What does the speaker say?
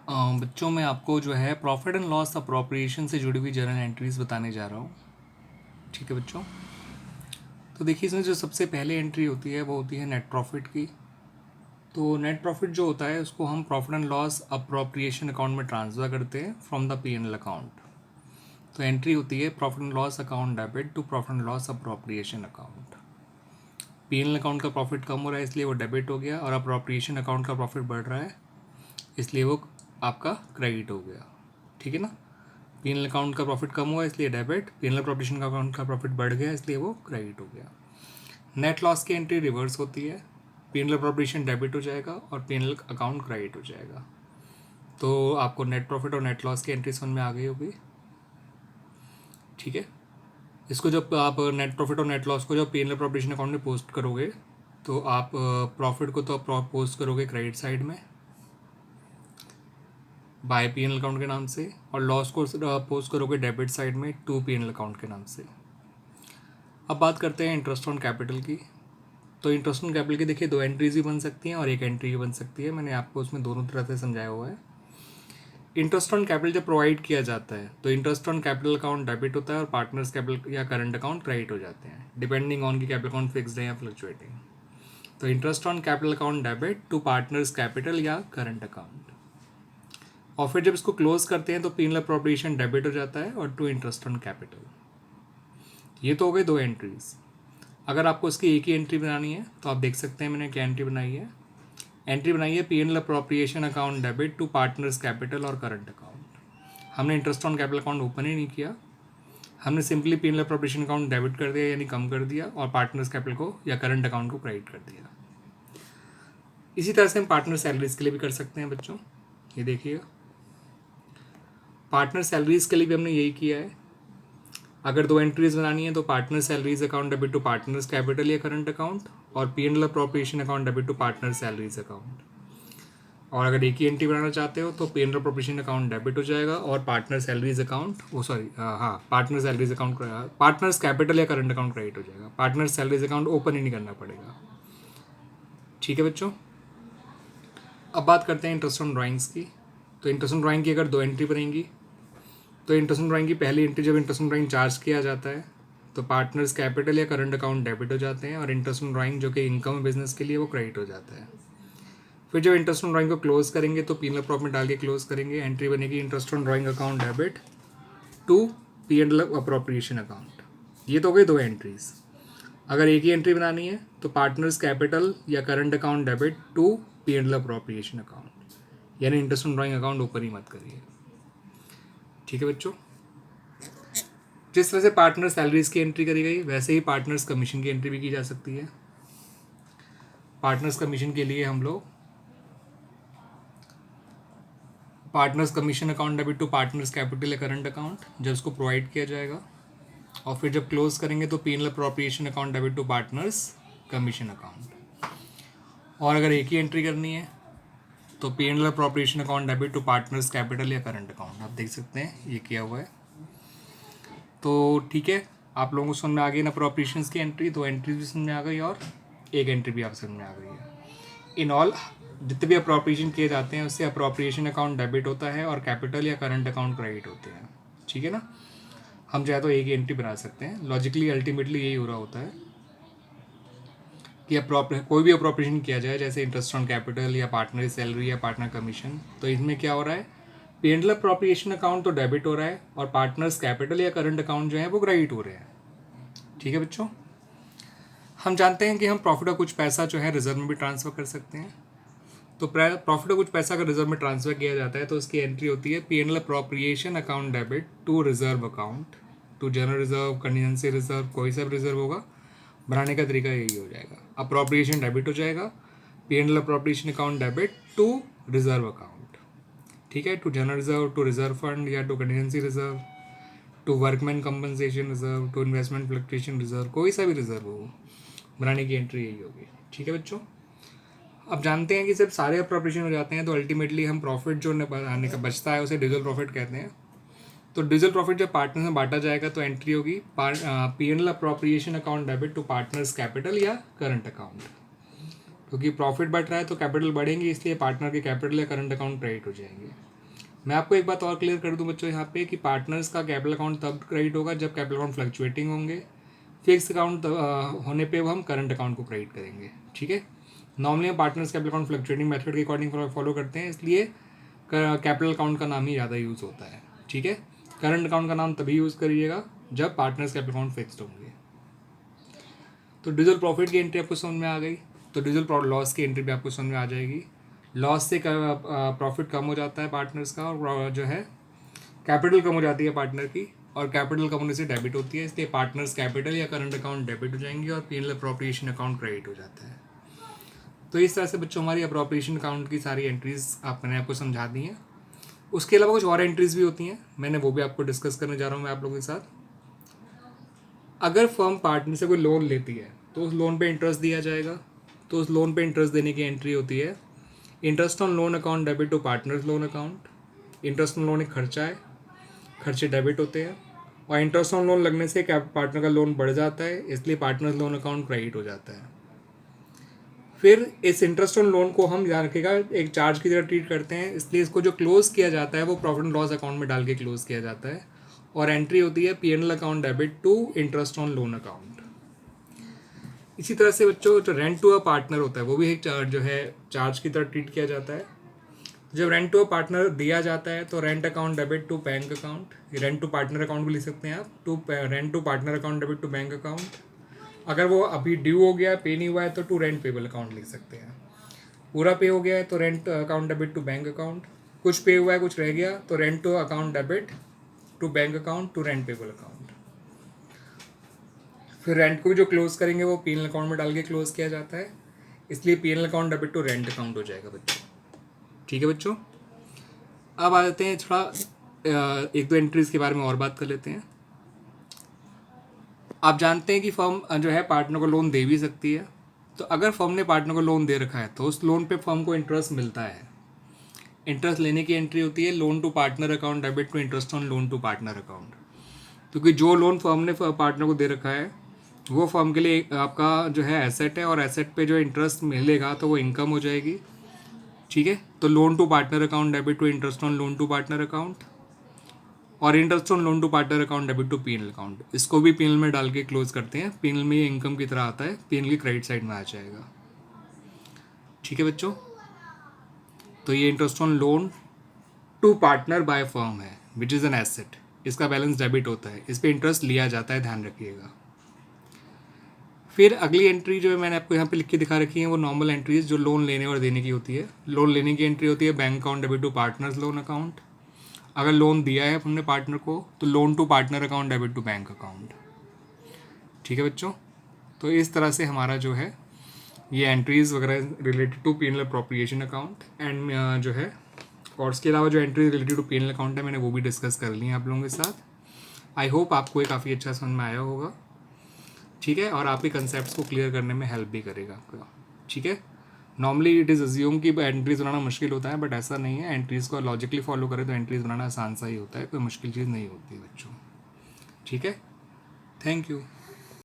बच्चों मैं आपको जो है प्रॉफिट एंड लॉस अप्रोप्रिएशन से जुड़ी हुई जर्नल एंट्रीज बताने जा रहा हूँ। ठीक है बच्चों, तो देखिए इसमें जो सबसे पहले एंट्री होती है वो होती है नेट प्रॉफिट की। तो नेट प्रॉफिट जो होता है उसको हम profit and loss appropriation account में ट्रांसफ़र करते हैं फ्रॉम द P&L अकाउंट। तो एंट्री होती है profit and loss account debit to profit and loss appropriation account. P&L account का प्रॉफिट कम हो रहा है इसलिए वो डेबिट हो गया, और अप्रोप्रिएशन अकाउंट का प्रॉफिट बढ़ रहा है इसलिए वो आपका क्रेडिट हो गया। ठीक है ना। P&L अकाउंट का प्रॉफिट कम हुआ इसलिए डेबिट, P&L अप्रोप्रिएशन अकाउंट का प्रॉफिट बढ़ गया इसलिए वो क्रेडिट हो गया। नेट लॉस की एंट्री रिवर्स होती है, P&L अप्रोप्रिएशन डेबिट हो जाएगा और P&L अकाउंट क्रेडिट हो जाएगा। तो आपको नेट प्रॉफिट और नेट लॉस की एंट्री समझ में आ गई होगी। ठीक है, इसको जब आप नेट प्रॉफिट और नेट लॉस को जब P&L अप्रोप्रिएशन अकाउंट में पोस्ट करोगे तो आप प्रॉफिट को तो पोस्ट करोगे क्रेडिट साइड में बाय P&L अकाउंट के नाम से, और लॉस को पोस्ट करोगे डेबिट साइड में टू P&L अकाउंट के नाम से। अब बात करते हैं इंटरेस्ट ऑन कैपिटल की। तो इंटरेस्ट ऑन कैपिटल की देखिए दो एंट्रीज भी बन सकती हैं और एक एंट्री भी बन सकती है। मैंने आपको उसमें दोनों तरह से समझाया हुआ है। इंटरेस्ट ऑन कैपिटल जब प्रोवाइड किया जाता है तो interest on capital account debit होता है और पार्टनर्स कैपिटल या करंट अकाउंट क्रेडिट हो जाते हैं, डिपेंडिंग ऑन की कैपिटल अकाउंट फिक्स्ड है या फ्लक्चुएटिंग। तो interest on capital account debit to partners capital या करंट अकाउंट, और फिर जब इसको क्लोज करते हैं तो P&L अप्रोप्रिएशन डेबिट हो जाता है और टू इंटरेस्ट ऑन कैपिटल। ये तो हो गए दो एंट्रीज। अगर आपको इसकी एक ही एंट्री बनानी है तो आप देख सकते हैं मैंने क्या एंट्री बनाई है। एंट्री बनाई है P&L appropriation account debit to partners capital और करंट अकाउंट। हमने interest on capital account open ही नहीं किया, हमने simply P&L appropriation account debit कर दिया यानी कम कर दिया, और पार्टनर्स कैपिटल को या करंट अकाउंट को क्रेडिट कर दिया। इसी तरह से हम पार्टनर सैलरीज के लिए भी कर सकते हैं बच्चों। ये देखिएगा, पार्टनर सैलरीज के लिए भी हमने यही किया है। अगर दो एंट्रीज बनानी है तो partner salaries account debit to partners capital या करंट अकाउंट, और P&L appropriation account debit to partner salaries account. और अगर एक ही एंट्री बनाना चाहते हो तो P&L अप्रोप्रिएशन अकाउंट डेबिट हो जाएगा और partner salaries account partner salaries account partners capital या करंट अकाउंट क्रेडिट हो जाएगा। पार्टनर सैलरीज अकाउंट ओपन ही नहीं करना पड़ेगा। ठीक है बच्चों, अब बात करते हैं इंटरेस्ट ऑन ड्राइंग्स की। तो इंटरेस्ट ऑन ड्राइंग की अगर दो एंट्री बनेंगी तो इंटरेस्ट ऑन ड्राइंग की पहली एंट्री जब इंटरेस्ट ऑन ड्राइंग चार्ज किया जाता है तो पार्टनर्स कैपिटल या करंट अकाउंट डेबिट हो जाते हैं, और इंटरेस्ट ऑन ड्राइंग जो कि इनकम बिजनेस के लिए वो क्रेडिट हो जाता है। फिर जब इंटरेस्ट ऑन ड्राइंग को क्लोज करेंगे तो P&L अकाउंट में डाल के क्लोज करेंगे। एंट्री बनेगी interest on drawing account debit to P&L appropriation account. ये तो हो गई दो एंट्रीज। अगर एक ही एंट्री बनानी है तो पार्टनर्स कैपिटल या current account debit to P&L appropriation account, यानी interest on drawing account open ही मत करिए। ठीक है बच्चों, जिस तरह से पार्टनर सैलरीज की एंट्री करी गई वैसे ही पार्टनर्स कमीशन की एंट्री भी की जा सकती है। पार्टनर्स कमीशन के लिए हम लोग partners commission account debit to partners capital या करंट अकाउंट जब उसको प्रोवाइड किया जाएगा, और फिर जब क्लोज करेंगे तो P&L appropriation account debit to partners commission account. और अगर एक ही एंट्री करनी है तो P&L appropriation account debit to partners capital या करंट अकाउंट। आप देख सकते हैं ये किया हुआ है। तो ठीक है, आप लोगों को समझ में आ गई ना अप्रोप्रिएशंस की एंट्री। दो एंट्री भी समझ में आ गई और एक एंट्री भी आप समझ में आ गई है। इन ऑल जितने भी अप्रोप्रिएशन किए जाते हैं उससे अप्रोप्रिएशन अकाउंट डेबिट होता है और कैपिटल या करंट अकाउंट क्रेडिट होते हैं। ठीक है ना, हम चाहे तो एक ही एंट्री बना सकते हैं। लॉजिकली अल्टीमेटली यही हो रहा होता है कि कोई भी अप्रोप्रिएशन किया जाए, जैसे इंटरेस्ट ऑन कैपिटल या पार्टनर सैलरी या पार्टनर कमीशन, तो इसमें क्या हो रहा है, P&L अप्रोप्रिएशन अकाउंट तो डेबिट हो रहा है और पार्टनर्स कैपिटल या करंट अकाउंट जो है वो क्रेडिट हो रहे हैं। ठीक है बच्चों, हम जानते हैं कि हम प्रॉफिट का कुछ पैसा जो है रिजर्व में भी ट्रांसफ़र कर सकते हैं। तो प्रॉफिट का कुछ पैसा अगर रिजर्व में ट्रांसफ़र किया जाता है तो उसकी एंट्री होती है P&L appropriation account debit to reserve account to general reserve, contingency reserve, कोई सा भी रिजर्व होगा, बनाने का तरीका यही हो जाएगा। अप्रोप्रिएशन डेबिट हो जाएगा, P&L appropriation account debit to reserve account. ठीक है, to general reserve, to reserve fund या to contingency reserve, to workman compensation reserve, to investment fluctuation reserve, कोई सा भी रिजर्व हो, बनाने की एंट्री यही होगी। ठीक है बच्चों, अब जानते हैं कि जब सारे अप्रोप्रिएशन हो जाते हैं तो अल्टीमेटली हम प्रॉफिट जो आने का बचता है उसे डिविजिबल प्रॉफिट कहते हैं। तो डिविजिबल प्रॉफिट जब पार्टनर्स में बांटा जाएगा तो एंट्री होगी P&L appropriation account debit to partners capital या करंट अकाउंट। क्योंकि प्रॉफिट बढ़ रहा है तो कैपिटल बढ़ेंगे, इसलिए पार्टनर के कैपिटल या करंट अकाउंट क्रेडिट हो जाएंगे। मैं आपको एक बात और क्लियर कर दूं बच्चों यहाँ पे कि पार्टनर्स का कैपिटल अकाउंट तब क्रेडिट होगा जब कैपिटल अकाउंट फ्लक्चुएटिंग होंगे। फिक्स अकाउंट होने पे वो हम करंट अकाउंट को क्रेडिट करेंगे। ठीक है, नॉर्मली हम partners capital account fluctuating method के अकॉर्डिंग फॉलो करते हैं, इसलिए कैपिटल अकाउंट का नाम ही ज़्यादा यूज़ होता है। ठीक है, करंट अकाउंट का नाम तभी यूज़ करिएगा जब पार्टनर्स कैपिटल अकाउंट फिक्स्ड होंगे। तो डिजिटल प्रॉफिट की एंट्री आपको समझ में आ गई, तो डिजिटल लॉस की एंट्री भी आपको समझ में आ जाएगी। लॉस से प्रॉफिट कम हो जाता है पार्टनर्स का, और जो है कैपिटल कम हो जाती है पार्टनर की, और कैपिटल कम होने से डेबिट होती है, इसलिए पार्टनर्स कैपिटल या करंट अकाउंट डेबिट हो जाएंगे और पीएनएल अप्रोप्रिएशन अकाउंट क्रेडिट हो जाता है। तो इस तरह से बच्चों हमारी अप्रोप्रिएशन अकाउंट की सारी एंट्रीज मैंने आपको समझा दी हैं। उसके अलावा कुछ और एंट्रीज भी होती हैं, मैंने वो भी आपको डिस्कस करने जा रहा हूँ मैं आप लोगों के साथ। अगर फर्म पार्टनर से कोई लोन लेती है तो उस लोन पे इंटरेस्ट दिया जाएगा, तो उस लोन पे इंटरेस्ट देने की एंट्री होती है interest on loan account debit to partners loan account. Interest on loan एक खर्चा है, खर्चे डेबिट होते हैं, और इंटरेस्ट ऑन लोन लगने से पार्टनर का लोन बढ़ जाता है, इसलिए पार्टनर्स लोन अकाउंट क्रेडिट हो जाता है। फिर इस इंटरेस्ट ऑन लोन को हम ध्यान रखिएगा एक चार्ज की तरह ट्रीट करते हैं, इसलिए इसको जो क्लोज किया जाता है वो प्रॉफिट एंड लॉस अकाउंट में डाल के क्लोज किया जाता है, और एंट्री होती है PNL account debit to interest on loan account. इसी तरह से बच्चों जो रेंट टू अ पार्टनर होता है वो भी एक जो है चार्ज की तरह ट्रीट किया जाता है। जब रेंट टू अ पार्टनर दिया जाता है तो rent account debit to bank account, rent to partner account भी लिख सकते हैं आप, rent to partner account debit to bank account. अगर वो अभी ड्यू हो गया है, पे नहीं हुआ है, तो टू रेंट पेबल अकाउंट लिख सकते हैं। पूरा पे हो गया है तो rent account debit to bank account, कुछ पे हुआ है कुछ रह गया तो rent to account debit to bank account to rent payable account. फिर रेंट को भी जो क्लोज करेंगे वो पीएनएल अकाउंट में डाल के क्लोज किया जाता है, इसलिए PNL account debit to rent account हो जाएगा बच्चों। ठीक है बच्चों, अब आ जाते हैं थोड़ा एक दो एंट्रीज के बारे में और बात कर लेते हैं। आप जानते हैं कि फर्म जो है पार्टनर को लोन दे भी सकती है, तो अगर फर्म ने पार्टनर को लोन दे रखा है तो उस लोन पे फर्म को इंटरेस्ट मिलता है। इंटरेस्ट लेने की एंट्री होती है loan to partner account debit to interest on loan to partner account, क्योंकि जो लोन फर्म ने पार्टनर को दे रखा है वो फर्म के लिए आपका जो है एसेट है, और एसेट पे जो इंटरेस्ट मिलेगा तो वो इनकम हो जाएगी। ठीक है, तो loan to partner account debit to interest on loan to partner account, और interest on loan to partner account debit to PNL account, इसको भी पीएनएल में डाल के क्लोज करते हैं। पीएनएल में ये इनकम की तरह आता है, पीएनएल की क्रेडिट साइड में आ जाएगा। ठीक है बच्चों, तो ये interest on loan to partner by firm है विच इज़ एन एसेट, इसका बैलेंस डेबिट होता है, इस पर इंटरेस्ट लिया जाता है, ध्यान रखिएगा। फिर अगली एंट्री जो है मैंने आपको यहाँ पे लिख के दिखा रखी है वो नॉर्मल एंट्रीज जो लोन लेने और देने की होती है। लोन लेने की एंट्री होती है bank account debit to partners loan account. अगर लोन दिया है हमने पार्टनर को तो loan to partner account debit to bank account. ठीक है बच्चों, तो इस तरह से हमारा जो है ये एंट्रीज वगैरह related to PNL appropriation account and जो है, और उसके अलावा जो entry related to PNL account है मैंने वो भी डिस्कस कर ली है आप लोगों के साथ। आई होप आपको ये काफ़ी अच्छा समझ में आया होगा। ठीक है, और आपके कंसेप्ट को क्लियर करने में हेल्प भी करेगा आपका। ठीक है, नॉर्मली इट इज़ अज्यूम कि एंट्रीज बनाना मुश्किल होता है, बट ऐसा नहीं है। एंट्रीज को लॉजिकली फॉलो करें तो एंट्रीज बनाना आसान सा ही होता है, कोई मुश्किल चीज़ नहीं होती बच्चों। ठीक है, थैंक यू।